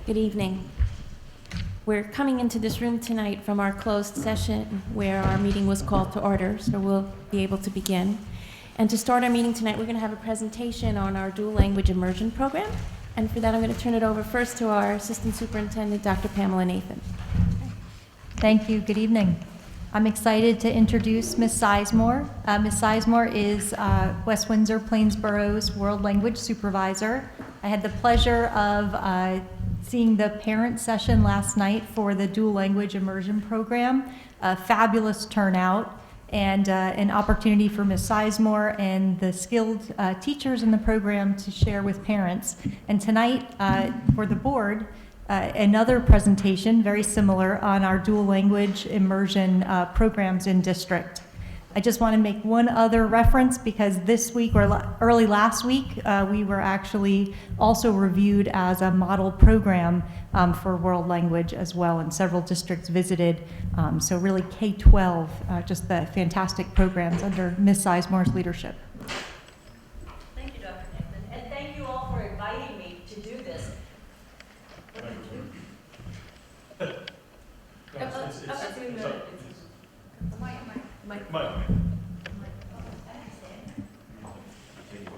Good evening. We're coming into this room tonight from our closed session where our meeting was called to order, so we'll be able to begin. And to start our meeting tonight, we're going to have a presentation on our dual language immersion program. And for that, I'm going to turn it over first to our Assistant Superintendent, Dr. Pamela Nathan. Thank you. Good evening. I'm excited to introduce Ms. Sizemore. Ms. Sizemore is West Windsor-Plainsboro's World Language Supervisor. I had the pleasure of seeing the parent session last night for the dual language immersion program. A fabulous turnout and an opportunity for Ms. Sizemore and the skilled teachers in the program to share with parents. And tonight, for the board, another presentation, very similar, on our dual language immersion programs in district. I just want to make one other reference because this week, or early last week, we were actually also reviewed as a model program for world language as well, and several districts visited. So really K-12, just the fantastic programs under Ms. Sizemore's leadership. Thank you, Dr. Nathan, and thank you all for inviting me to do this.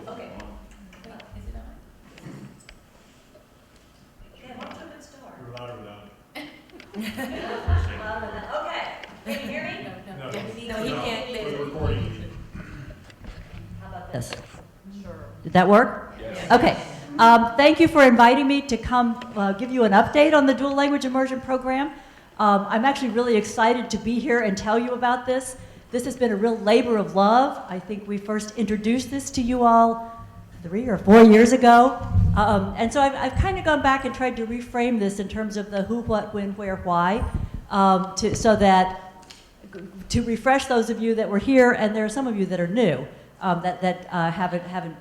Okay. Okay. Can you hear me? No, he can't. How about this? Sure. Did that work? Yes. Okay. Thank you for inviting me to come give you an update on the dual language immersion program. I'm actually really excited to be here and tell you about this. This has been a real labor of love. I think we first introduced this to you all 3 or 4 years ago. And so I've kind of gone back and tried to reframe this in terms of the who, what, when, where, why, to refresh those of you that were here, and there are some of you that are new that haven't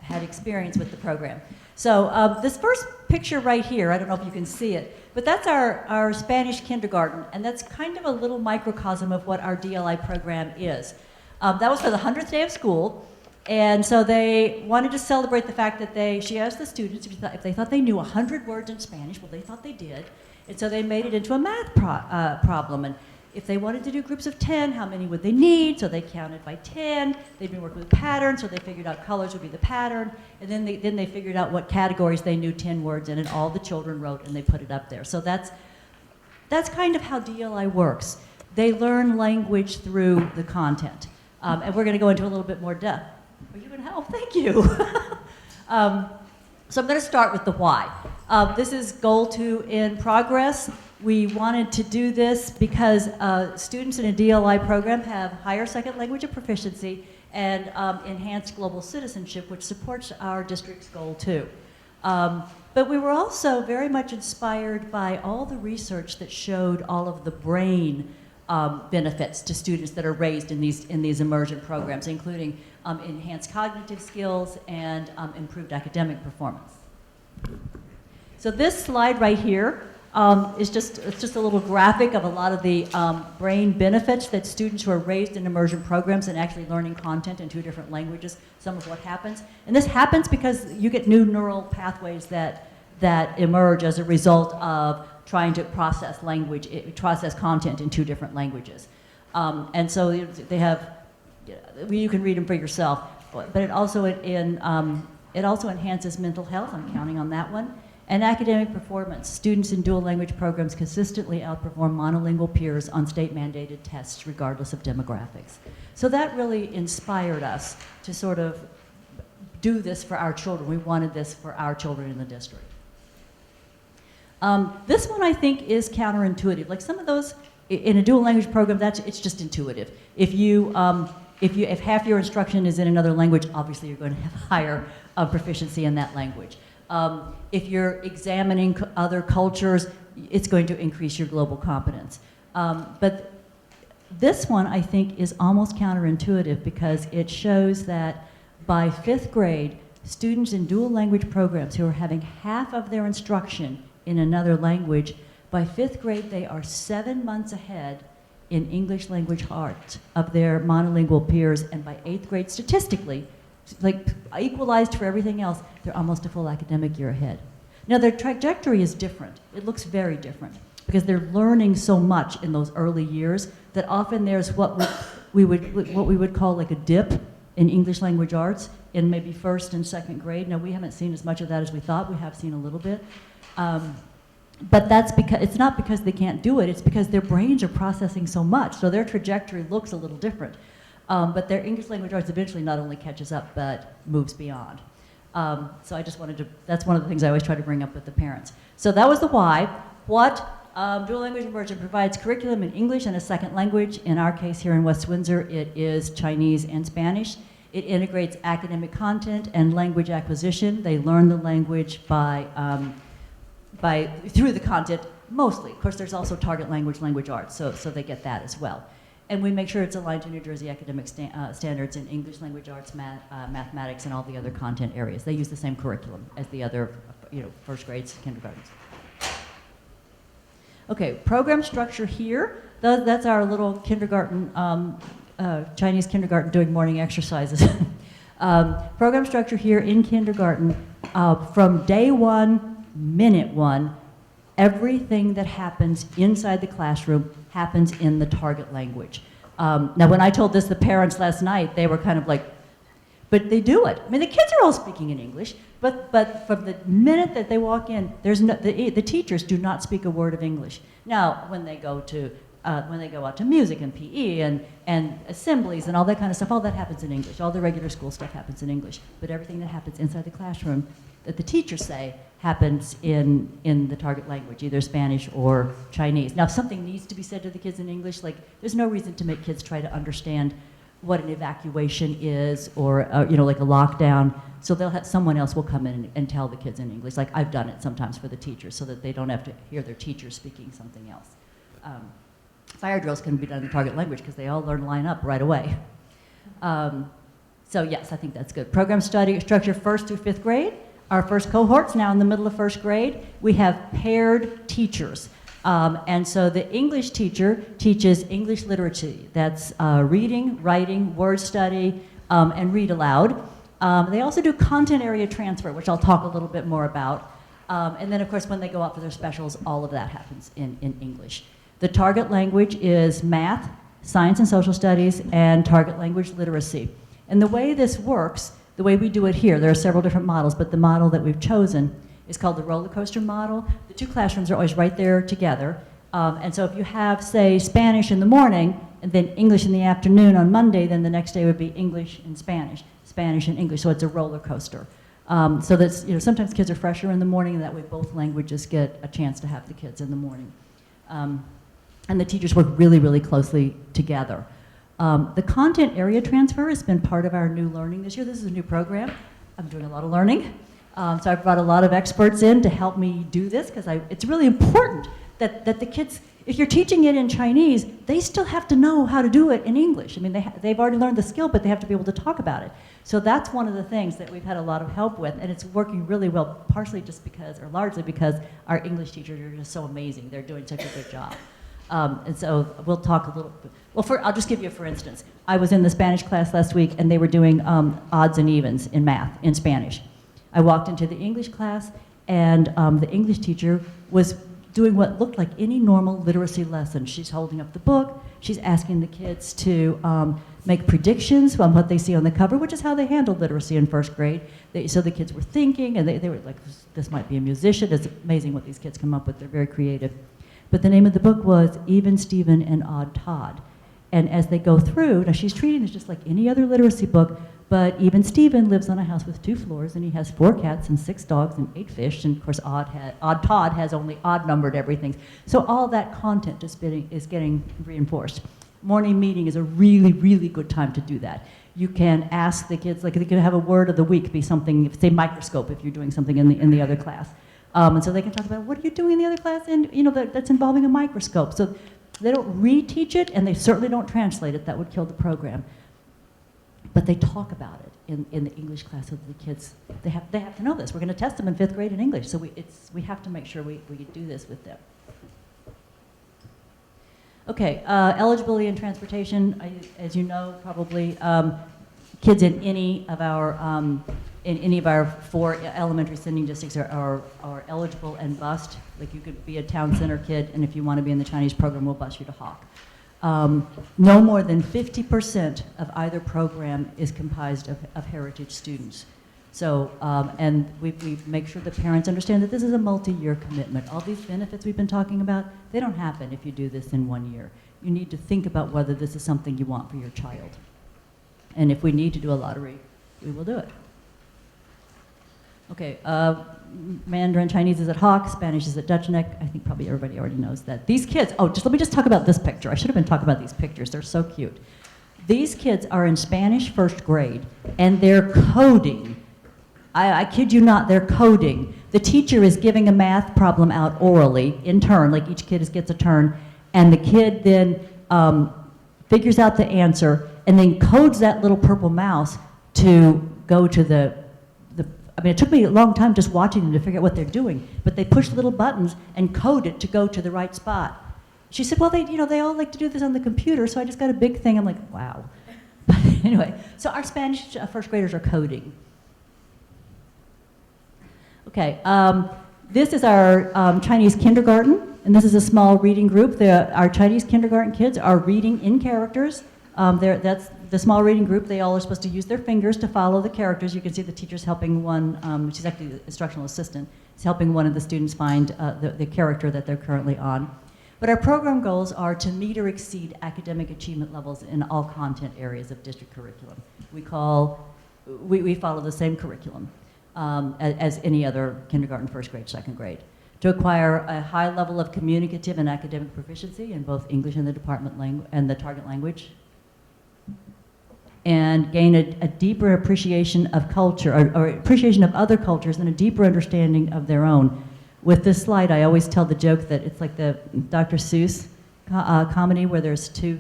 had experience with the program. So this first picture right here, I don't know if you can see it, but that's our Spanish kindergarten, and that's kind of a little microcosm of what our DLI program is. That was for the 100th day of school, and so they wanted to celebrate the fact that she asked the students if they thought they knew 100 words in Spanish. Well, they thought they did, and so they made it into a math problem. And if they wanted to do groups of 10, how many would they need? So they counted by 10. They'd been working with patterns, so they figured out colors would be the pattern. And then they figured out what categories they knew 10 words in, and all the children wrote, and they put it up there. So that's kind of how DLI works. They learn language through the content. And we're going to go into a little bit more depth. Are you going to help? Thank you. So I'm going to start with the why. This is goal 2 in progress. We wanted to do this because students in a DLI program have higher second language of proficiency and enhanced global citizenship, which supports our district's goal 2. But we were also very much inspired by all the research that showed all of the brain benefits to students that are raised in these immersion programs, including enhanced cognitive skills and improved academic performance. So this slide right here it's just a little graphic of a lot of the brain benefits that students who are raised in immersion programs and actually learning content in 2 different languages, some of what happens. And this happens because you get new neural pathways that emerge as a result of trying to process content in 2 different languages. And so they have, you can read them for yourself, but it also enhances mental health. I'm counting on that one. And academic performance. Students in dual language programs consistently outperform monolingual peers on state-mandated tests regardless of demographics. So that really inspired us to sort of do this for our children. We wanted this for our children in the district. This one I think is counterintuitive. Like some of those in a dual language program, it's just intuitive. If half your instruction is in another language, obviously you're going to have higher proficiency in that language. If you're examining other cultures, it's going to increase your global competence. But this one, I think, is almost counterintuitive because it shows that by 5th grade, students in dual language programs who are having half of their instruction in another language, by 5th grade, they are 7 months ahead in English language arts of their monolingual peers, and by 8th grade, statistically, like equalized for everything else, they're almost a full academic year ahead. Now, their trajectory is different. It looks very different because they're learning so much in those early years that often there's what we would call like a dip in English language arts in maybe first and second grade. Now, we haven't seen as much of that as we thought. We have seen a little bit. But that's because, it's not because they can't do it, it's because their brains are processing so much. So their trajectory looks a little different. But their English language arts eventually not only catches up, but moves beyond. So I just wanted to, that's one of the things I always try to bring up with the parents. So that was the why. What? Dual language immersion provides curriculum in English and a second language. In our case here in West Windsor, it is Chinese and Spanish. It integrates academic content and language acquisition. They learn the language through the content, mostly. Of course, there's also target language, language arts, so they get that as well. And we make sure it's aligned to New Jersey academic standards in English language arts, mathematics, and all the other content areas. They use the same curriculum as the other, first grades, kindergartens. Okay, program structure here. That's our little kindergarten, Chinese kindergarten doing morning exercises. Program structure here in kindergarten, from day one, minute one, everything that happens inside the classroom happens in the target language. Now, when I told this to the parents last night, they were kind of like, but they do it. I mean, the kids are all speaking in English, but from the minute that they walk in, there's no, the teachers do not speak a word of English. Now, when they go out to music and PE and assemblies and all that kind of stuff, all that happens in English. All the regular school stuff happens in English. But everything that happens inside the classroom that the teachers say happens in the target language, either Spanish or Chinese. Now, if something needs to be said to the kids in English, like there's no reason to make kids try to understand what an evacuation is or like a lockdown. So they'll have someone else will come in and tell the kids in English. Like I've done it sometimes for the teachers so that they don't have to hear their teacher speaking something else. Fire drills can be done in target language because they all learn to line up right away. So yes, I think that's good. Program study structure 1st through 5th grade. Our first cohort's now in the middle of 1st grade. We have paired teachers. And so the English teacher teaches English literacy. That's reading, writing, word study, and read aloud. They also do content area transfer, which I'll talk a little bit more about. And then, of course, when they go out for their specials, all of that happens in English. The target language is math, science and social studies, and target language literacy. And the way this works, the way we do it here, there are several different models, but the model that we've chosen is called the roller coaster model. The two classrooms are always right there together. And so if you have, say, Spanish in the morning and then English in the afternoon on Monday, then the next day would be English and Spanish, Spanish and English, so it's a roller coaster. So that's, sometimes kids are fresher in the morning, and that way both languages get a chance to have the kids in the morning. And the teachers work really, really closely together. The content area transfer has been part of our new learning this year. This is a new program. I'm doing a lot of learning. So I brought a lot of experts in to help me do this because it's really important that the kids, if you're teaching it in Chinese, they still have to know how to do it in English. I mean, they've already learned the skill, but they have to be able to talk about it. So that's one of the things that we've had a lot of help with, and it's working really well, partially just because, or largely because our English teachers are just so amazing. They're doing such a good job. And so we'll talk a little bit. Well, I'll just give you, for instance, I was in the Spanish class last week, and they were doing odds and evens in math, in Spanish. I walked into the English class, and the English teacher was doing what looked like any normal literacy lesson. She's holding up the book. She's asking the kids to make predictions on what they see on the cover, which is how they handled literacy in 1st grade. So the kids were thinking, and they were like, this might be a musician. It's amazing what these kids come up with. They're very creative. But the name of the book was Even Stephen and Odd Todd. And as they go through, now she's treating this just like any other literacy book, but Even Stephen lives on a house with 2 floors, and he has 4 cats and 6 dogs and 8 fish, and of course Odd Todd has only odd-numbered everything. So all that content is getting reinforced. Morning meeting is a really, really good time to do that. You can ask the kids, like they can have a word of the week be something, say microscope if you're doing something in the other class. And so they can talk about, what are you doing in the other class, and that's involving a microscope. So they don't reteach it, and they certainly don't translate it. That would kill the program. But they talk about it in the English class, so that the kids, they have to know this. We're going to test them in 5th grade in English, so we have to make sure we do this with them. Okay, eligibility and transportation, as you know, probably kids in any of our in any of our 4 elementary sending districts are eligible and bused. Like you could be a town center kid, and if you want to be in the Chinese program, we'll bus you to Hawk. No more than 50% of either program is comprised of heritage students. So, and we make sure that parents understand that this is a multi-year commitment. All these benefits we've been talking about, they don't happen if you do this in 1 year. You need to think about whether this is something you want for your child. And if we need to do a lottery, we will do it. Okay, Mandarin Chinese is at Hawk, Spanish is at Dutch Neck. I think probably everybody already knows that. These kids, let me just talk about this picture. I should have been talking about these pictures. They're so cute. These kids are in Spanish first grade, and they're coding. I kid you not, they're coding. The teacher is giving a math problem out orally, in turn, like each kid gets a turn, and the kid then figures out the answer, and then codes that little purple mouse to go to I mean, it took me a long time just watching them to figure out what they're doing, but they push little buttons and code it to go to the right spot. She said, well, they all like to do this on the computer, so I just got a big thing. I'm like, wow. But anyway, so our Spanish first graders are coding. Okay, this is our Chinese kindergarten, and this is a small reading group. Our Chinese kindergarten kids are reading in characters. That's the small reading group. They all are supposed to use their fingers to follow the characters. You can see the teacher's helping one, she's actually the instructional assistant, is helping one of the students find the character that they're currently on. But our program goals are to meet or exceed academic achievement levels in all content areas of district curriculum. We follow the same curriculum as any other kindergarten, first grade, second grade. To acquire a high level of communicative and academic proficiency in both English and the department and the target language. And gain a deeper appreciation of culture, or appreciation of other cultures and a deeper understanding of their own. With this slide, I always tell the joke that it's like the Dr. Seuss comedy where there's two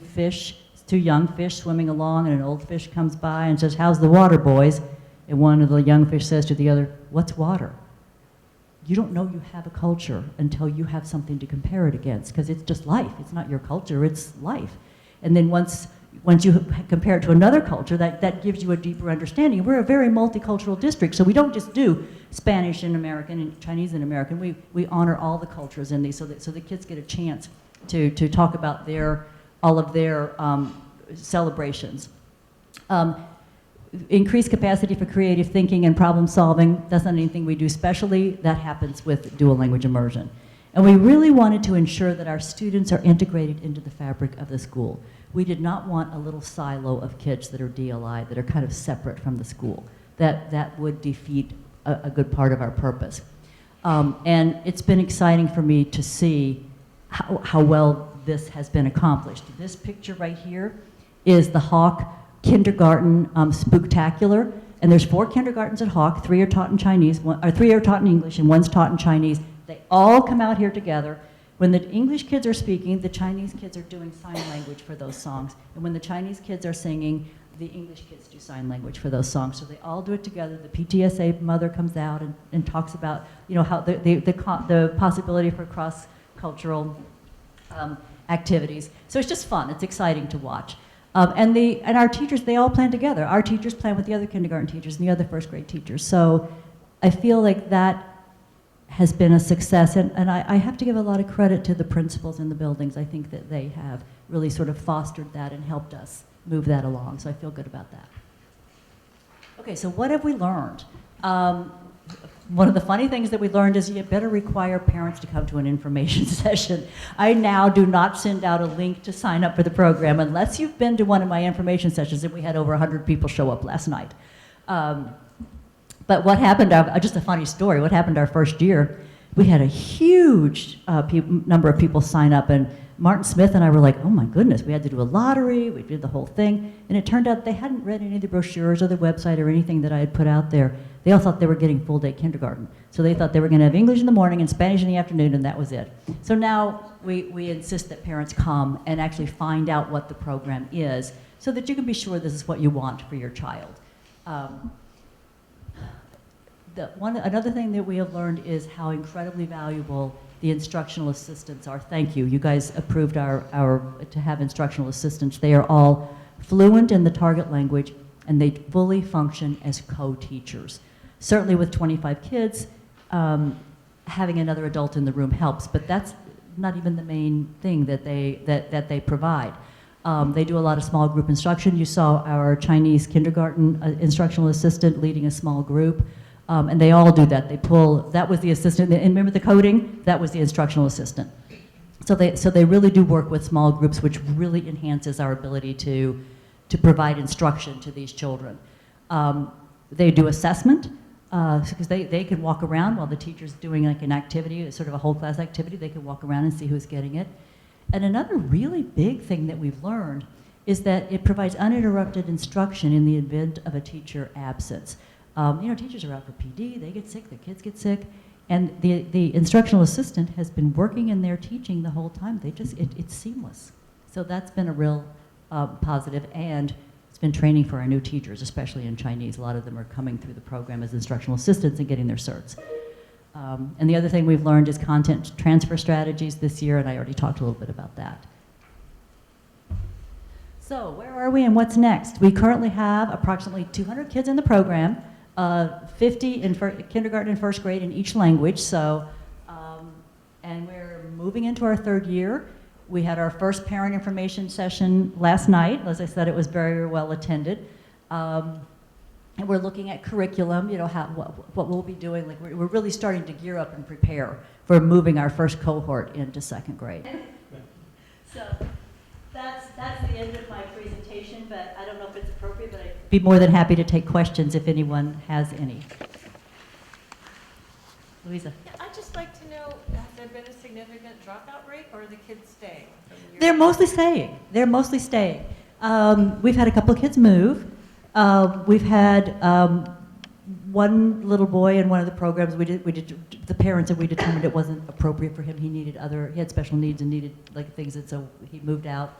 young fish swimming along, and an old fish comes by and says, "How's the water, boys?" And one of the young fish says to the other, "What's water?" You don't know you have a culture until you have something to compare it against, because it's just life. It's not your culture, it's life. And then once you compare it to another culture, that gives you a deeper understanding. We're a very multicultural district, so we don't just do Spanish and American and Chinese and American. We honor all the cultures in these, so the kids get a chance to talk about all of their celebrations. Increased capacity for creative thinking and problem solving. That's not anything we do specially. That happens with dual language immersion. And we really wanted to ensure that our students are integrated into the fabric of the school. We did not want a little silo of kids that are DLI, that are kind of separate from the school. That would defeat a good part of our purpose. And it's been exciting for me to see how well this has been accomplished. This picture right here is the Hawk Kindergarten Spooktacular. And there's 4 kindergartens at Hawk. 3 are taught in Chinese, 3 are taught in English, and 1's taught in Chinese. They all come out here together. When the English kids are speaking, the Chinese kids are doing sign language for those songs. And when the Chinese kids are singing, the English kids do sign language for those songs. So they all do it together. The PTSA mother comes out and talks about, how the possibility for cross-cultural activities. So it's just fun. It's exciting to watch. And our teachers, they all plan together. Our teachers plan with the other kindergarten teachers and the other first grade teachers. So I feel like that has been a success, and I have to give a lot of credit to the principals in the buildings. I think that they have really sort of fostered that and helped us move that along, so I feel good about that. Okay, so what have we learned? One of the funny things that we learned is you better require parents to come to an information session. I now do not send out a link to sign up for the program unless you've been to one of my information sessions, and we had over 100 people show up last night. But what happened, just a funny story, what happened our first year, we had a huge number of people sign up, and Martin Smith and I were like, oh my goodness, we had to do a lottery, we did the whole thing, and it turned out they hadn't read any of the brochures or the website or anything that I had put out there. They all thought they were getting full-day kindergarten. So they thought they were going to have English in the morning and Spanish in the afternoon, and that was it. So now we insist that parents come and actually find out what the program is so that you can be sure this is what you want for your child. Another thing that we have learned is how incredibly valuable the instructional assistants are. Thank you. You guys approved to have instructional assistants. They are all fluent in the target language, and they fully function as co-teachers. Certainly with 25 kids, having another adult in the room helps, but that's not even the main thing that they provide. They do a lot of small group instruction. You saw our Chinese kindergarten instructional assistant leading a small group, and they all do that. That was the assistant, and remember the coding? That was the instructional assistant. So they really do work with small groups, which really enhances our ability to provide instruction to these children. They do assessment, because they can walk around while the teacher's doing like an activity, sort of a whole class activity. They can walk around and see who's getting it. And another really big thing that we've learned is that it provides uninterrupted instruction in the event of a teacher absence. Teachers are out for PD, they get sick, the kids get sick, and the instructional assistant has been working in there teaching the whole time. It's seamless. So that's been a real positive, and it's been training for our new teachers, especially in Chinese. A lot of them are coming through the program as instructional assistants and getting their certs. And the other thing we've learned is content transfer strategies this year, and I already talked a little bit about that. So where are we and what's next? We currently have approximately 200 kids in the program, 50 in kindergarten and first grade in each language. So, and we're moving into our third year. We had our first parent information session last night. As I said, it was very well attended. And we're looking at curriculum, what we'll be doing. Like we're really starting to gear up and prepare for moving our first cohort into second grade. So that's the end of my presentation, but I don't know if it's appropriate, but I'd be more than happy to take questions if anyone has any. Louisa. I'd just like to know, has there been a significant dropout rate, or are the kids staying? They're mostly staying. We've had a couple of kids move. We've had one little boy in one of the programs. We did the parents, and we determined it wasn't appropriate for him. He had special needs and needed like things, and so he moved out.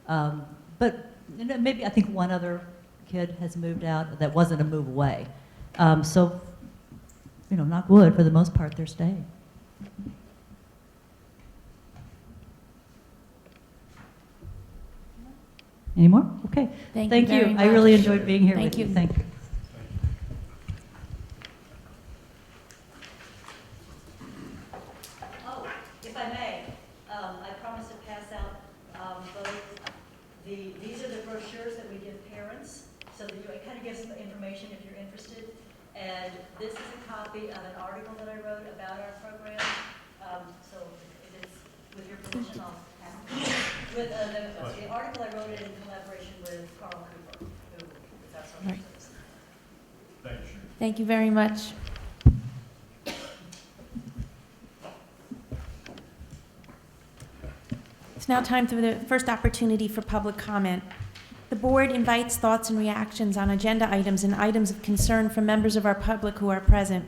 But maybe I think one other kid has moved out that wasn't a move away. So, knock wood, for the most part, they're staying. Any more? Okay. Thank you very much. I really enjoyed being here with Thank you. you. Thank you. Oh, if I may, I promised to pass out these are the brochures that we give parents, so that it kind of gives some information if you're interested. And this is a copy of an article that I wrote about our program. So if it's with your permission, I'll pass it. With the article, I wrote it in collaboration with Carl Cooper, who is our social Right. service. Thank you, Sharon. Thank you very much. It's now time for the first opportunity for public comment. The board invites thoughts and reactions on agenda items and items of concern from members of our public who are present.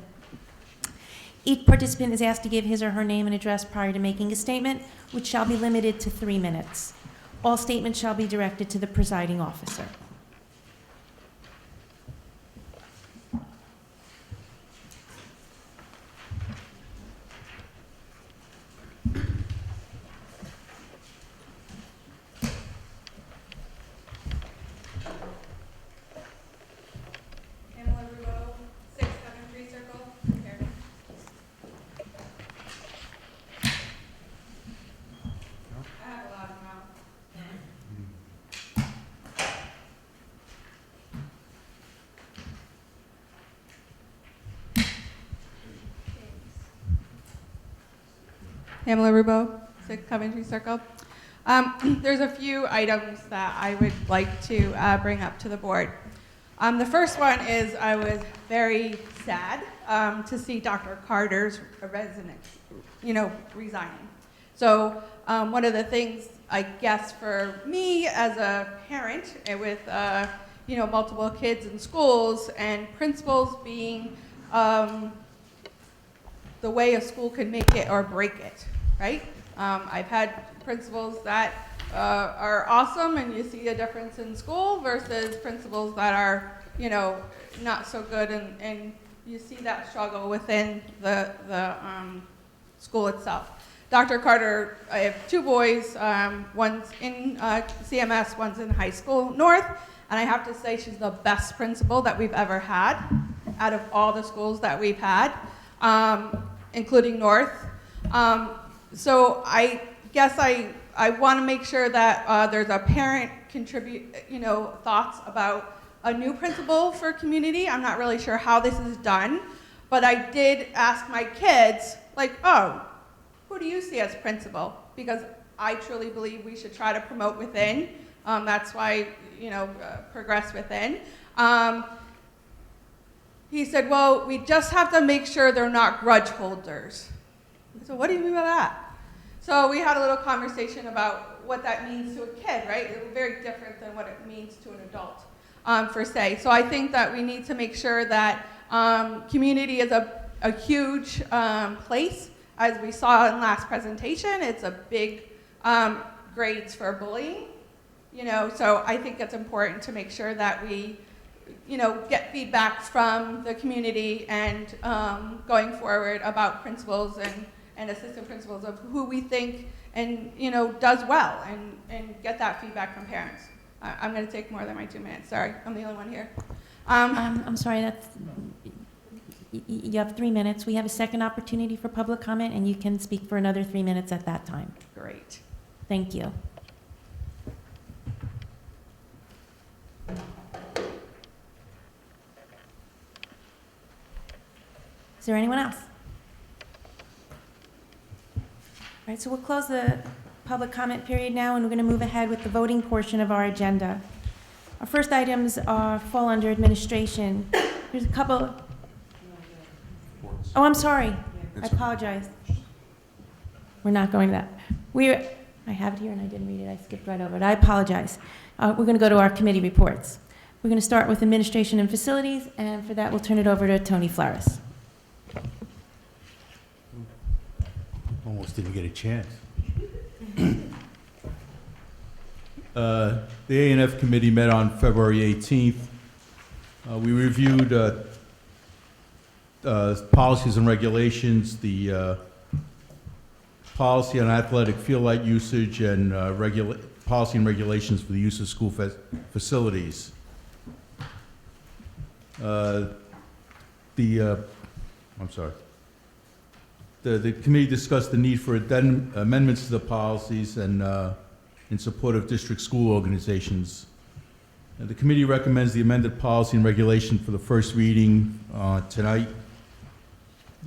Each participant is asked to give his or her name and address prior to making a statement, which shall be limited to 3 minutes. All statements shall be directed to the presiding officer. Pamela Rubo, 6 Coventry Circle. There's a few items that I would like to bring up to the board. The first one is I was very sad to see Dr. Carter's residence, resigning. So one of the things, I guess, for me as a parent with multiple kids in schools and principals being the way a school can make it or break it, right? I've had principals that are awesome, and you see a difference in school versus principals that are, not so good, and you see that struggle within the school itself. Dr. Carter, I have 2 boys, one's in CMS, one's in high school north, and I have to say she's the best principal that we've ever had. out of all the schools that we've had, including North. So I guess I want to make sure that there's a parent thoughts about a new principal for community. I'm not really sure how this is done, but I did ask my kids, like, oh, who do you see as principal? Because I truly believe we should try to promote within. That's why, progress within. He said, well, we just have to make sure they're not grudge holders. So what do you mean by that? So we had a little conversation about what that means to a kid, right? It's very different than what it means to an adult, per se. So I think that we need to make sure that community is a huge place. As we saw in last presentation, it's a big grades for bullying. So I think it's important to make sure that we, get feedback from the community and going forward about principals and assistant principals of who we think and, does well and get that feedback from parents. I'm going to take more than my 2 minutes. Sorry, I'm the only one here. I'm sorry, you have 3 minutes. We have a second opportunity for public comment, and you can speak for another 3 minutes at that time. Great. Thank you. Is there anyone else? All right, so we'll close the public comment period now, and we're going to move ahead with the voting portion of our agenda. Our first items fall under administration. There's a couple. Oh, I'm sorry. I apologize. We're not going to that. I have it here and I didn't read it. I skipped right over it. I apologize. We're going to go to our committee reports. We're going to start with administration and facilities, and for that, we'll turn it over to Tony Flores. Almost didn't get a chance. The A&F committee met on February 18th. We reviewed policies and regulations, the policy on athletic field light usage, and policy and regulations for the use of school facilities. The committee discussed the need for amendments to the policies and in support of district school organizations. The committee recommends the amended policy and regulation for the first reading tonight.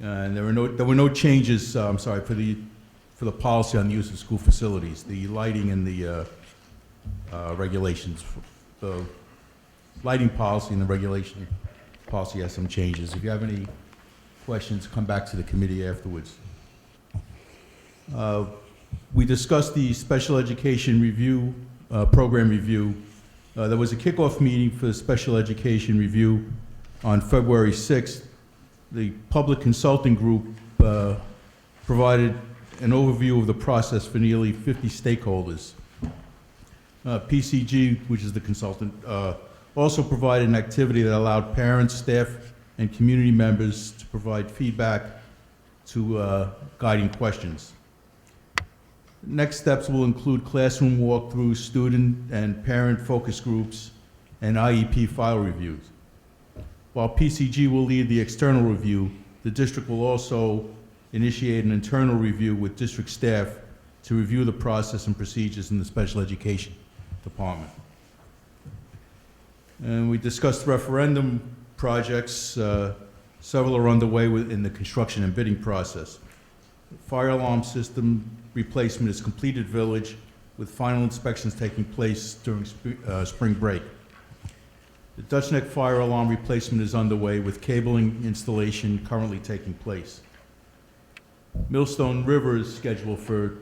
And there were no changes. For the policy on the use of school facilities, the lighting and the regulations. The lighting policy and the regulation policy has some changes. If you have any questions, come back to the committee afterwards. We discussed the special education review, program review. There was a kickoff meeting for the special education review on February 6th. The public consulting group provided an overview of the process for nearly 50 stakeholders. PCG, which is the consultant, also provided an activity that allowed parents, staff, and community members to provide feedback to guiding questions. Next steps will include classroom walkthroughs, student and parent focus groups, and IEP file reviews. While PCG will lead the external review, the district will also initiate an internal review with district staff to review the process and procedures in the special education department. And we discussed referendum projects. Several are underway in the construction and bidding process. Fire alarm system replacement is completed village, with final inspections taking place during spring break. The Dutch Neck fire alarm replacement is underway, with cabling installation currently taking place. Millstone River is scheduled for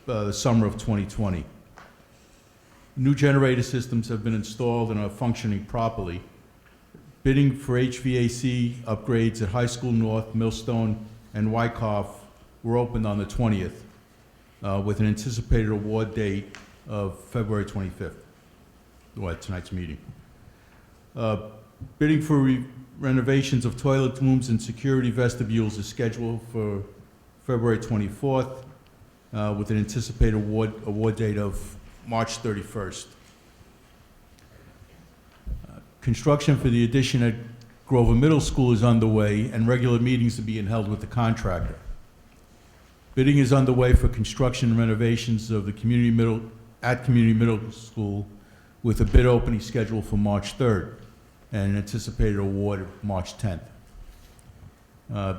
the summer of 2020. New generator systems have been installed and are functioning properly. Bidding for HVAC upgrades at High School North, Millstone, and Wyckoff were opened on the 20th, with an anticipated award date of February 25th, at tonight's meeting. Bidding for renovations of toilet rooms and security vestibules is scheduled for February 24th, with an anticipated award date of March 31st. Construction for the addition at Grover Middle School is underway, and regular meetings are being held with the contractor. Bidding is underway for construction and renovations of the Community Middle School, with a bid opening scheduled for March 3rd and an anticipated award of March 10th.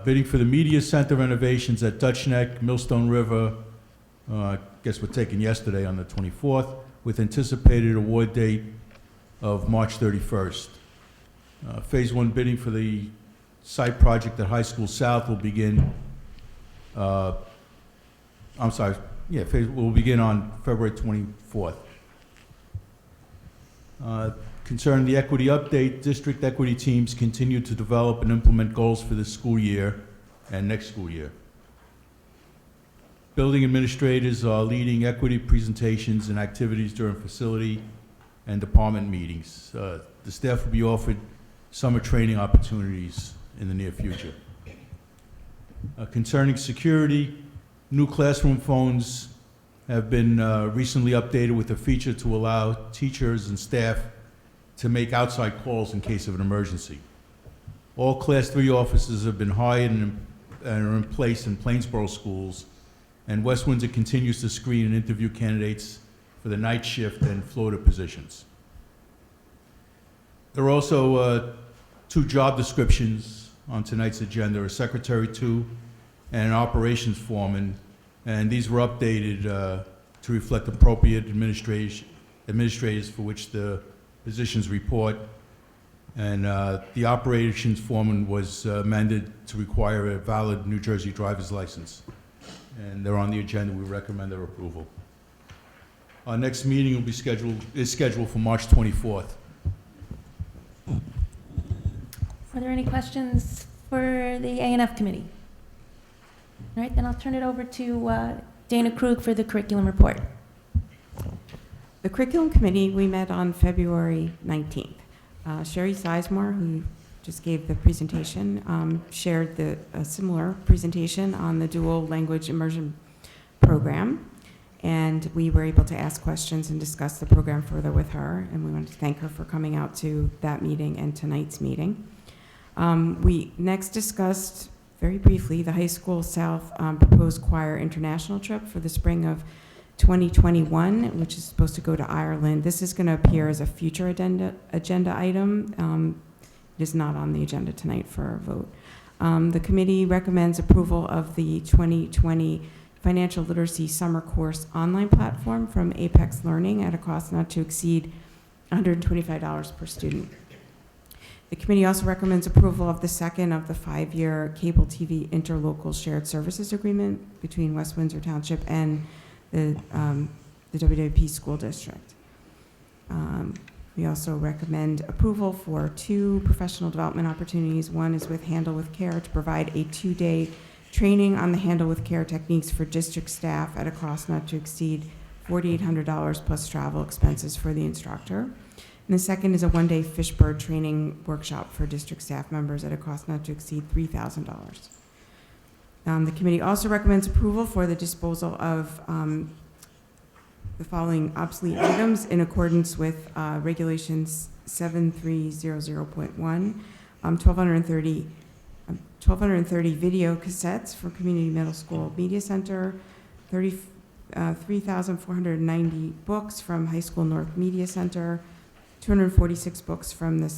Bidding for the Media Center renovations at Dutch Neck, Millstone River, I guess we're taking yesterday on the 24th, with anticipated award date of March 31st. Phase 1 bidding for the site project at High School South will begin, will begin on February 24th. Concerning the equity update, district equity teams continue to develop and implement goals for this school year and next school year. Building administrators are leading equity presentations and activities during facility and department meetings. The staff will be offered summer training opportunities in the near future. Concerning security, new classroom phones have been recently updated with a feature to allow teachers and staff to make outside calls in case of an emergency. All Class 3 officers have been hired and are in place in Plainsboro schools, and West Windsor continues to screen and interview candidates for the night shift and floater positions. There are also 2 job descriptions on tonight's agenda, a Secretary 2 and an Operations Foreman, and these were updated to reflect appropriate administrators for which the positions report, and the Operations Foreman was amended to require a valid New Jersey driver's license. And they're on the agenda. We recommend their approval. Our next meeting is scheduled for March 24th. Are there any questions for the A&F committee? All right, then I'll turn it over to Dana Krug for the curriculum report. The curriculum committee, we met on February 19th. Sherry Sizemore, who just gave the presentation, shared a similar presentation on the dual language immersion program. And we were able to ask questions and discuss the program further with her. And we want to thank her for coming out to that meeting and tonight's meeting. We next discussed very briefly the High School South proposed choir international trip for the spring of 2021, which is supposed to go to Ireland. This is going to appear as a future agenda item. It is not on the agenda tonight for a vote. The committee recommends approval of the 2020 Financial Literacy Summer Course online platform from Apex Learning at a cost not to exceed $125 per student. The committee also recommends approval of the second of the 5-year cable TV interlocal shared services agreement between West Windsor Township and the WWP School District. We also recommend approval for 2 professional development opportunities. One is with Handle with Care to provide a 2-day training on the Handle with Care techniques for district staff at a cost not to exceed $4,800 plus travel expenses for the instructor. And the second is a 1-day fishbird training workshop for district staff members at a cost not to exceed $3,000. The committee also recommends approval for the disposal of the following obsolete items in accordance with regulations 7300.1, 1230 video cassettes for Community Middle School Media Center, 3,490 books from High School North Media Center, 246 books from the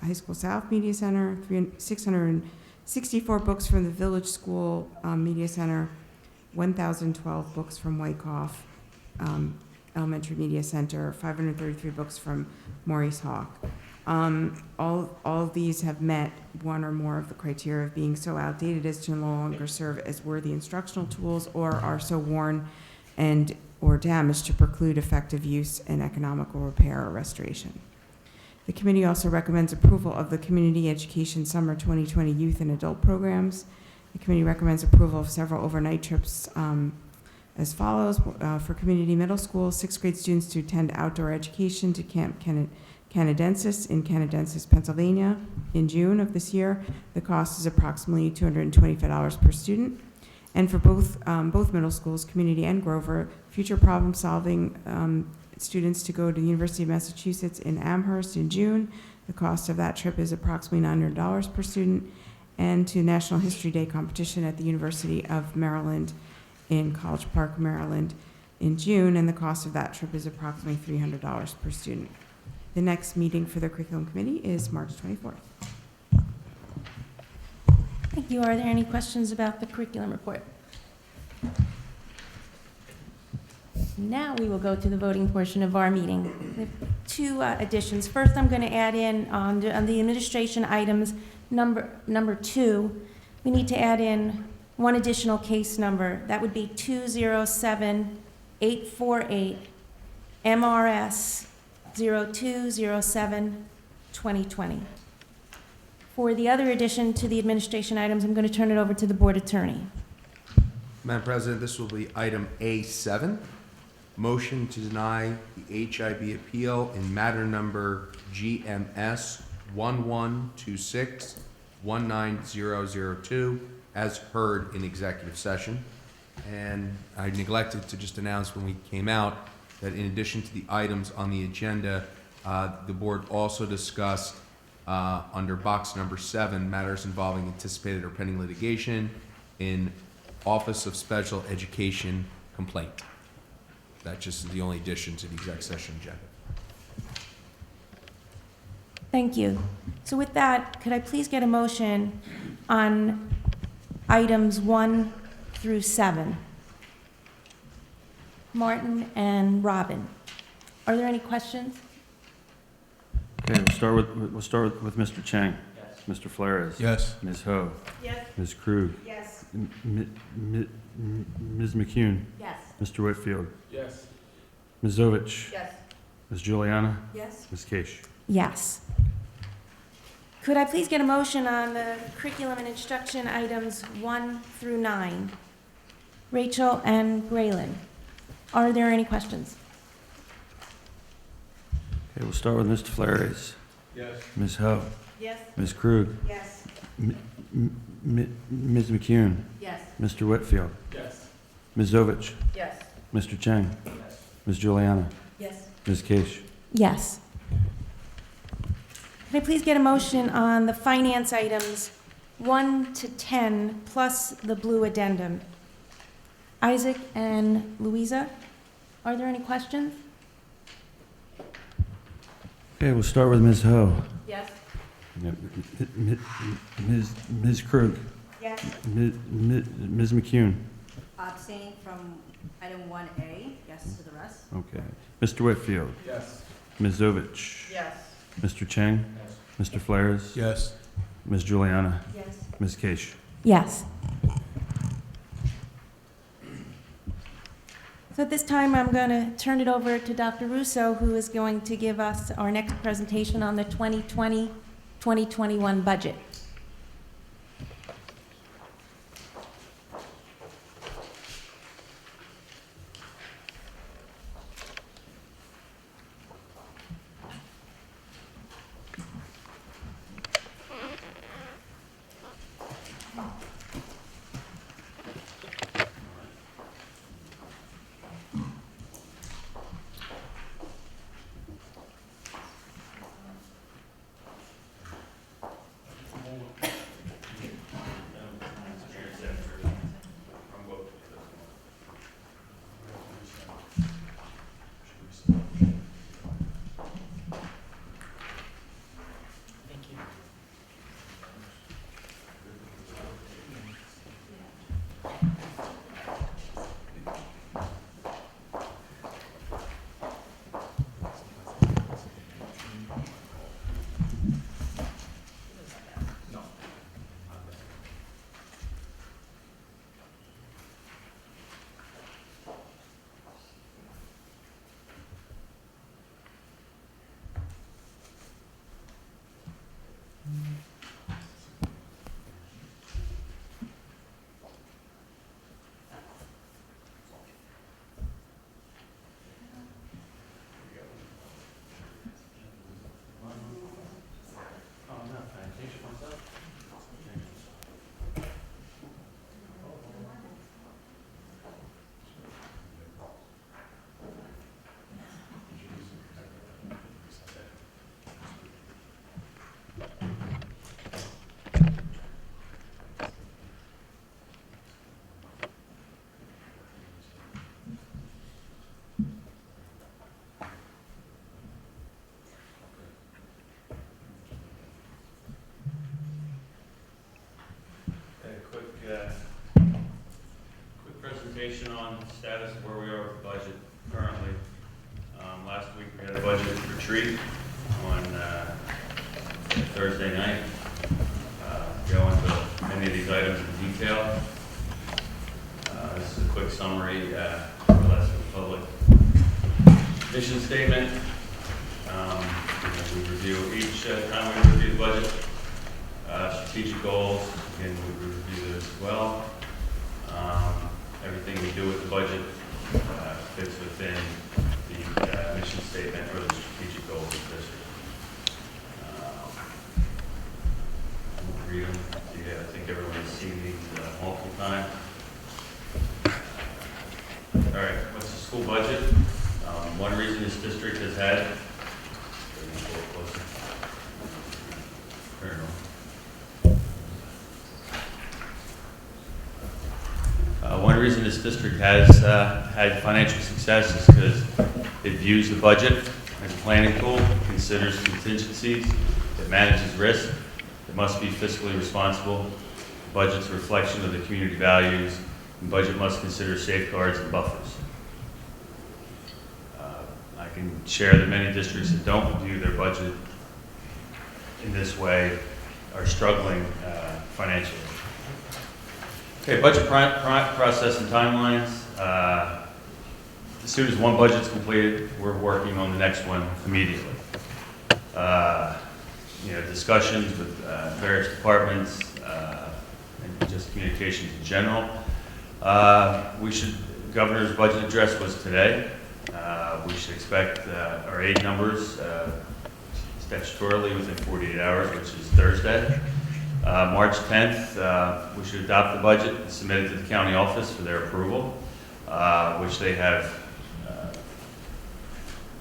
High School South Media Center, 664 books from the Village School Media Center, 1,012 books from Wyckoff Elementary Media Center, 533 books from Maurice Hawk. All of these have met one or more of the criteria of being so outdated as to no longer serve as worthy instructional tools, or are so worn and or damaged to preclude effective use and economical repair or restoration. The committee also recommends approval of the Community Education Summer 2020 Youth and Adult Programs. The committee recommends approval of several overnight trips as follows. For Community Middle School, 6th grade students to attend outdoor education to Camp Canadensis in Canadensis, Pennsylvania in June of this year. The cost is approximately $225 per student. And for both middle schools, Community and Grover, future problem solving students to go to the University of Massachusetts in Amherst in June. The cost of that trip is approximately $900 per student, and to National History Day competition at the University of Maryland in College Park, Maryland in June, and the cost of that trip is approximately $300 per student. The next meeting for the curriculum committee is March 24th. Thank you. Are there any questions about the curriculum report? Now we will go to the voting portion of our meeting. We have two additions. First, I'm going to add in on the administration items, number 2, we need to add in one additional case number. That would be 207848 MRS 0207-2020. For the other addition to the administration items, I'm going to turn it over to the board attorney. Madam President, this will be item A7, motion to deny the HIB appeal in matter number GMS 1126-19002 as heard in executive session. And I neglected to just announce when we came out that in addition to the items on the agenda, the board also discussed under box number 7, matters involving anticipated or pending litigation in Office of Special Education complaint. That just is the only addition to the exec session agenda. Thank you. So with that, could I please get a motion on items 1 through 7? Martin and Robin. Are there any questions? Okay, we'll start with Mr. Chang. Yes. Mr. Flores. Yes. Ms. Ho. Yes. Ms. Krug. Yes. Ms. McCune. Yes. Mr. Whitfield. Yes. Ms. Zovich. Yes. Ms. Juliana. Yes. Ms. Case. Yes. Could I please get a motion on the curriculum and instruction items 1 through 9? Rachel and Graylin. Are there any questions? Okay, we'll start with Mr. Flores. Yes. Ms. Ho. Yes. Ms. Krug. Yes. Ms. McCune. Yes. Mr. Whitfield. Yes. Ms. Zovich. Yes. Mr. Chang. Yes. Ms. Juliana. Yes. Ms. Case. Yes. Could I please get a motion on the finance items 1 to 10 plus the blue addendum? Isaac and Louisa, are there any questions? Okay, we'll start with Ms. Ho. Yes. Ms. Krug. Yes. Ms. McCune. Abstain from item 1A, yes to the rest. Okay. Mr. Whitfield. Yes. Ms. Zovich. Yes. Mr. Chang. Mr. Flores. Yes. Ms. Juliana. Yes. Ms. Case. Yes. So at this time, I'm going to turn it over to Dr. Russo, who is going to give us our next presentation on the 2020-2021 budget. presentation on the status of where we are with the budget currently. Last week we had a budget retreat on Thursday night. Go into many of these items in detail. This is a quick summary, more or less, of the public mission statement. We review each time we review the budget. Strategic goals, again, we review those as well. Everything we do with the budget fits within the mission statement or the strategic goals of the district. Read them. Yeah, I think everyone has seen these multiple times. All right, what's the school budget? One reason this district has had, one reason this district has had financial success is because it views the budget as a planning tool, considers contingencies, it manages risk, it must be fiscally responsible, the budget's a reflection of the community values, and the budget must consider safeguards and buffers. I can share that many districts that don't view their budget in this way are struggling financially. Okay, budget process and timelines. As soon as one budget's completed, we're working on the next one immediately. Discussions with various departments and just communications in general. Governor's budget address was today. We should expect our aid numbers statutorily within 48 hours, which is Thursday. March 10th, we should adopt the budget and submit it to the county office for their approval, which they have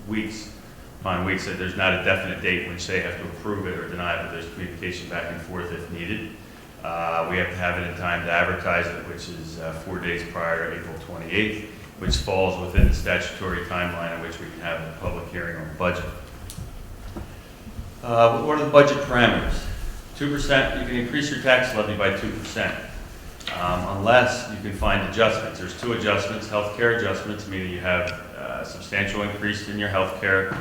weeks upon weeks. That there's not a definite date which they have to approve it or deny it, but there's communication back and forth if needed. We have to have it in time to advertise it, which is 4 days prior to April 28th, which falls within the statutory timeline in which we can have a public hearing on the budget. What are the budget parameters? 2%, you can increase your tax levy by 2%, unless you can find adjustments. There's two adjustments: healthcare adjustments, meaning you have a substantial increase in your healthcare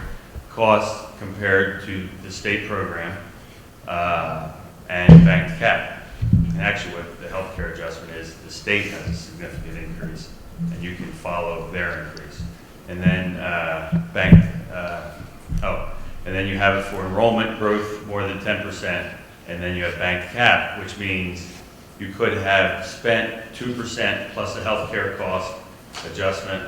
costs compared to the state program, and banked cap. And actually what the healthcare adjustment is, the state has a significant increase, and you can follow their increase. And then and then you have it for enrollment growth more than 10%, and then you have banked cap, which means you could have spent 2% plus a healthcare cost adjustment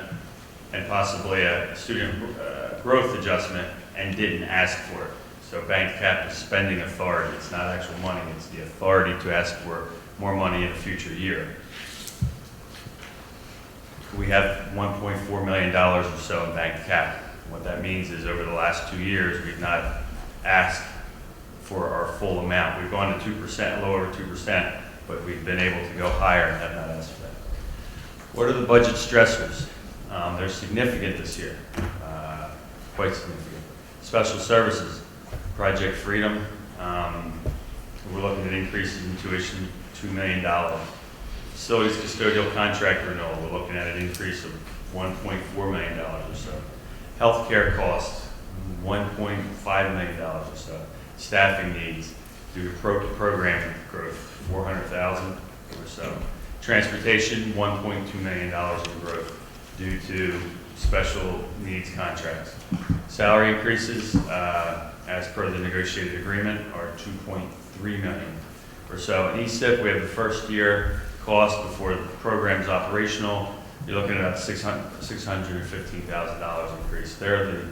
and possibly a student growth adjustment and didn't ask for it. So banked cap is spending authority. It's not actual money, it's the authority to ask for more money in a future year. We have $1.4 million or so in banked cap. What that means is over the last 2 years, we've not asked for our full amount. We've gone to 2%, a little over 2%, but we've been able to go higher and have not asked for that. What are the budget stressors? They're significant this year, quite significant. Special services, Project Freedom, we're looking at increases in tuition, $2 million. Facilities custodial contract renewal, we're looking at an increase of $1.4 million or so. Healthcare costs, $1.5 million or so. Staffing needs due to program growth, $400,000 or so. Transportation, $1.2 million in growth due to special needs contracts. Salary increases, as per the negotiated agreement, are $2.3 million or so. In ESIP, we have the first year cost before the program's operational. You're looking at about $615,000 increase. They're the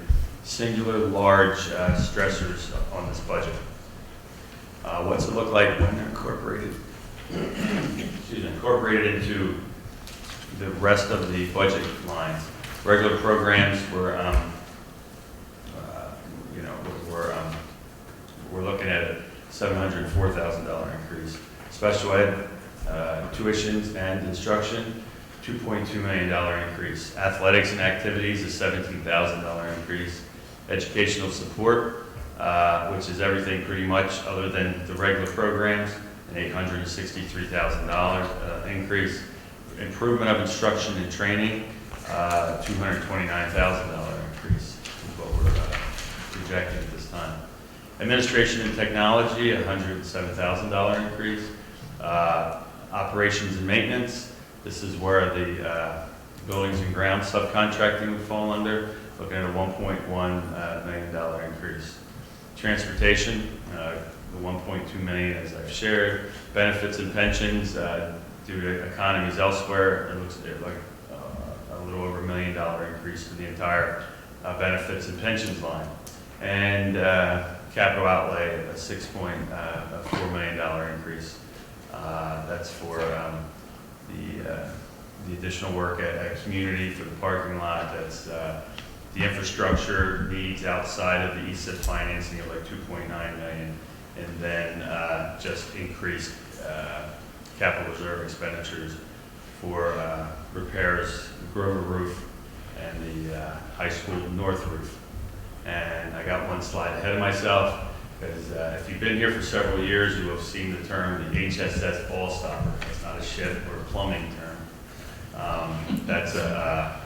singular large stressors on this budget. What's it look like when they're incorporated? Incorporated into the rest of the budget lines. Regular programs we're looking at a $704,000 increase. Special ed tuitions and instruction, $2.2 million increase. Athletics and activities, a $17,000 increase. Educational support, which is everything pretty much other than the regular programs, an $863,000 increase. improvement of instruction and training, $229,000 increase is what we're projecting at this time. Administration and technology, $107,000 increase. Operations and maintenance, this is where the buildings and grounds subcontracting would fall under, looking at a $1.1 million increase. Transportation, the $1.2 million as I've shared. Benefits and pensions, due to economies elsewhere, it looks like a little over $1 million increase for the entire benefits and pensions line. And capital outlay, a $6.4 million increase. That's for the additional work at community for the parking lot. That's the infrastructure needs outside of the ESIP financing of like $2.9 million, and then just increased capital reserve expenditures for repairs, Grover roof and the high school north roof. And I got one slide ahead of myself, because if you've been here for several years, you will have seen the term the HSS ball stopper. It's not a ship or a plumbing term. That's a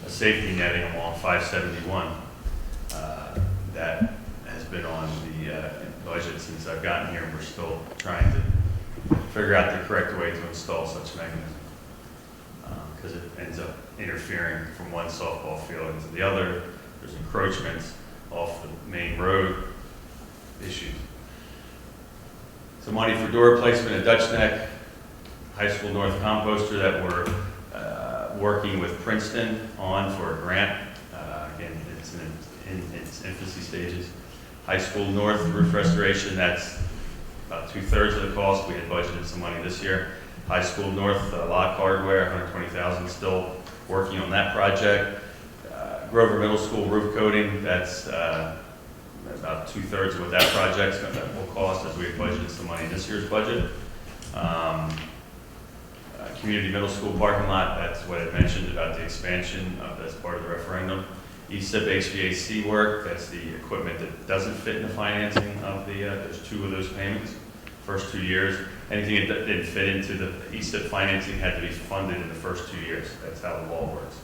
safety netting along 571 that has been on the budget since I've gotten here, and we're still trying to figure out the correct way to install such mechanism, because it ends up interfering from one softball field into the other. There's encroachments off the main road, issues. Some money for door replacement at Dutch Neck, High School North composter that we're working with Princeton on for a grant. Again, it's in its infancy stages. High School North roof restoration, that's about 2/3 of the cost. We had budgeted some money this year. High School North lock hardware, $120,000, still working on that project. Grover Middle School roof coating, that's about 2/3 of what that project will cost, as we had budgeted some money in this year's budget. Community middle school parking lot, that's what I mentioned about the expansion as part of the referendum. ESIP HVAC work, that's the equipment that doesn't fit in the financing of the, there's 2 of those payments, first 2 years. Anything that didn't fit into the ESIP financing had to be funded in the first 2 years. That's how the law works.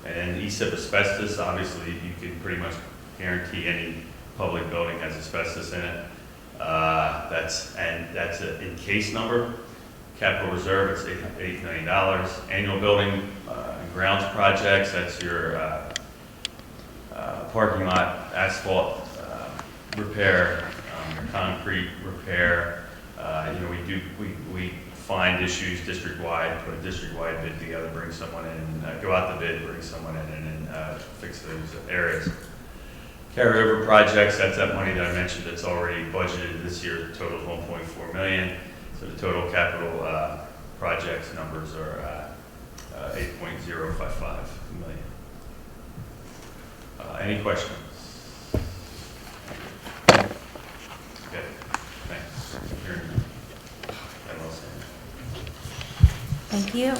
And ESIP asbestos, obviously, you can pretty much guarantee any public building has asbestos in it. That's an in-case number. Capital reserve, it's $8 million. Annual building and grounds projects, that's your parking lot asphalt repair, your concrete repair. We find issues district-wide, put a district-wide bid together, bring someone in, go out the bid, bring someone in, and fix those areas. Carryover projects, that's that money that I mentioned that's already budgeted this year. The total is $1.4 million. So the total capital projects numbers are $8.055 million. Any questions? Okay, thanks. Thank you.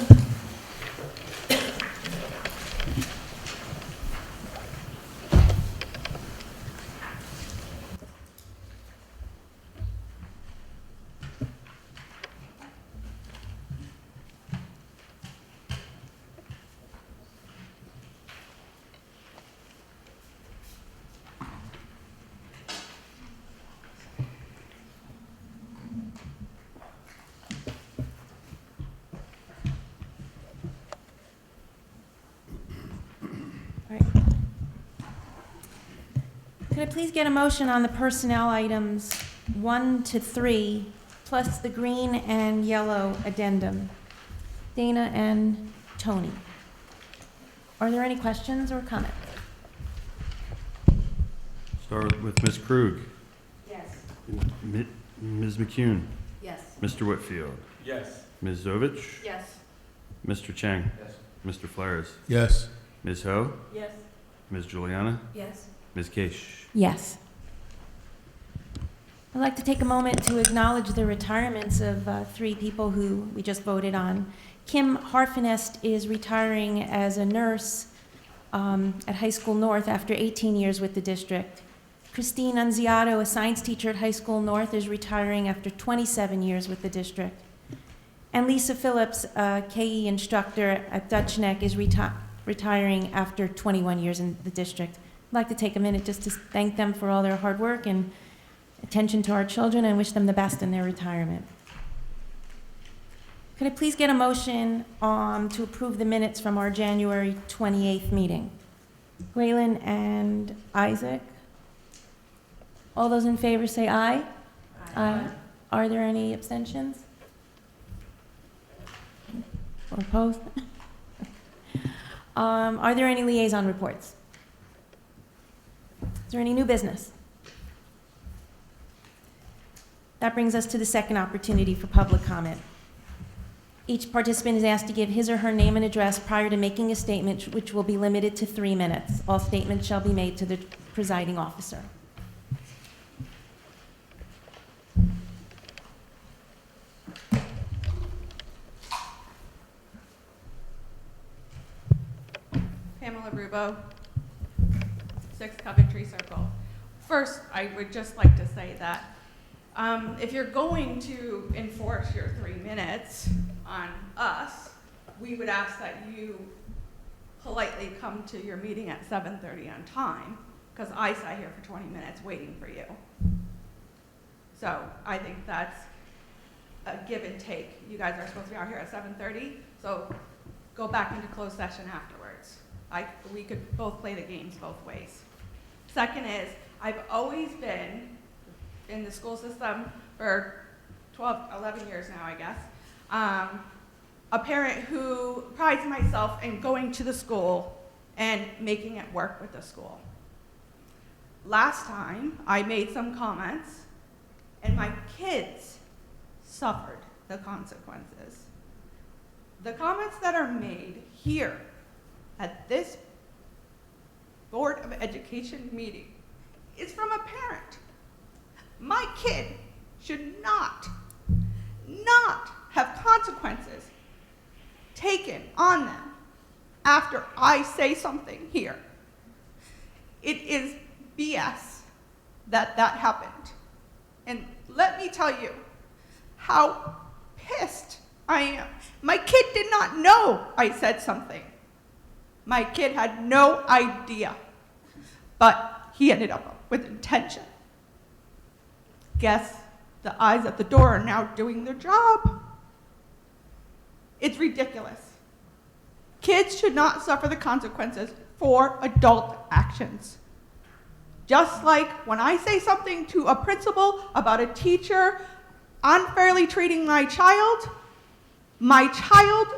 Could I please get a motion on the personnel items 1 to 3, plus the green and yellow addendum? Dana and Tony. Are there any questions or comments? Start with Ms. Krug. Yes. Ms. McCune. Yes. Mr. Whitfield. Yes. Ms. Zovich. Yes. Mr. Chang. Yes. Mr. Flares. Yes. Ms. Ho. Yes. Ms. Juliana. Yes. Ms. Keish. Yes. I'd like to take a moment to acknowledge the retirements of 3 people who we just voted on. Kim Harfinest is retiring as a nurse at High School North after 18 years with the district. Christine Unziato, a science teacher at High School North, is retiring after 27 years with the district. And Lisa Phillips, KE instructor at Dutch Neck, is retiring after 21 years in the district. I'd like to take a minute just to thank them for all their hard work and attention to our children and wish them the best in their retirement. Could I please get a motion to approve the minutes from our January 28th meeting? Graylin and Isaac. All those in favor say aye. Aye. Are there any abstentions? Or opposed? Are there any liaison reports? Is there any new business? That brings us to the second opportunity for public comment. Each participant is asked to give his or her name and address prior to making a statement, which will be limited to 3 minutes. All statements shall be made to the presiding officer. Pamela Rubo, 6 Coventry Circle. First, I would just like to say that if you're going to enforce your 3 minutes on us, we would ask that you politely come to your meeting at 7:30 on time, because I sat here for 20 minutes waiting for you. So I think that's a give and take. You guys are supposed to be out here at 7:30, so go back into closed session afterwards. We could both play the games both ways. Second is, I've always been in the school system for 11 years now, I guess, a parent who prides myself in going to the school and making it work with the school. Last time, I made some comments, and my kids suffered the consequences. The comments that are made here at this Board of Education meeting is from a parent. My kid should not have consequences taken on them after I say something here. It is BS that happened. And let me tell you how pissed I am. My kid did not know I said something. My kid had no idea, but he ended up with intention. Guess the eyes at the door are now doing their job. It's ridiculous. Kids should not suffer the consequences for adult actions. Just like when I say something to a principal about a teacher unfairly treating my child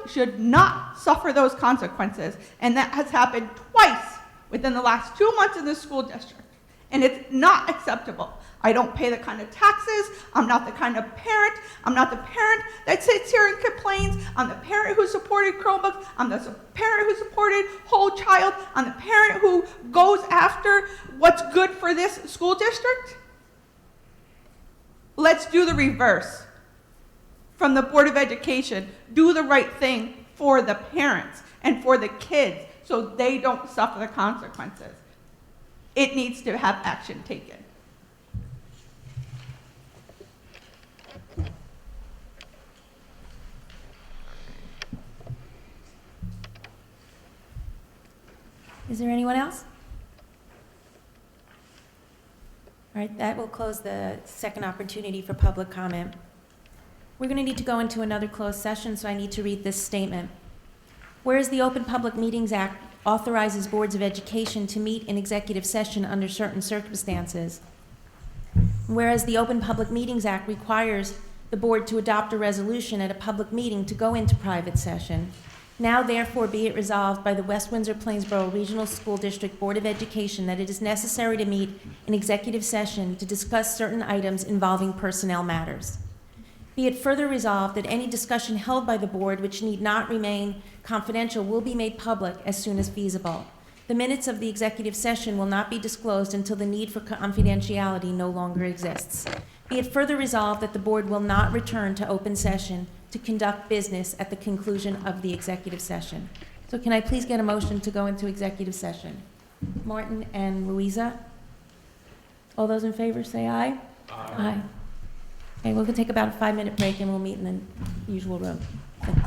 should not suffer those consequences. And that has happened twice within the last 2 months in this school district. And it's not acceptable. I don't pay the kind of taxes. I'm not the kind of parent. I'm not the parent that sits here and complains. I'm the parent who supported Chromebooks. I'm the parent who supported Whole Child. I'm the parent who goes after what's good for this school district. Let's do the reverse. From the Board of Education, do the right thing for the parents and for the kids so they don't suffer the consequences. It needs to have action taken. Is there anyone else? All right, that will close the second opportunity for public comment. We're going to need to go into another closed session, so I need to read this statement. Whereas the Open Public Meetings Act authorizes boards of education to meet in executive session under certain circumstances, whereas the Open Public Meetings Act requires the board to adopt a resolution at a public meeting to go into private session, now therefore be it resolved by the West Windsor-Plainsboro Regional School District Board of Education that it is necessary to meet in executive session to discuss certain items involving personnel matters. Be it further resolved that any discussion held by the board which need not remain confidential will be made public as soon as feasible. The minutes of the executive session will not be disclosed until the need for confidentiality no longer exists. Be it further resolved that the board will not return to open session to conduct business at the conclusion of the executive session. So can I please get a motion to go into executive session? Martin and Louisa? All those in favor say aye. Aye. Okay, we're going to take about a 5-minute break and we'll meet in the usual room. Okay.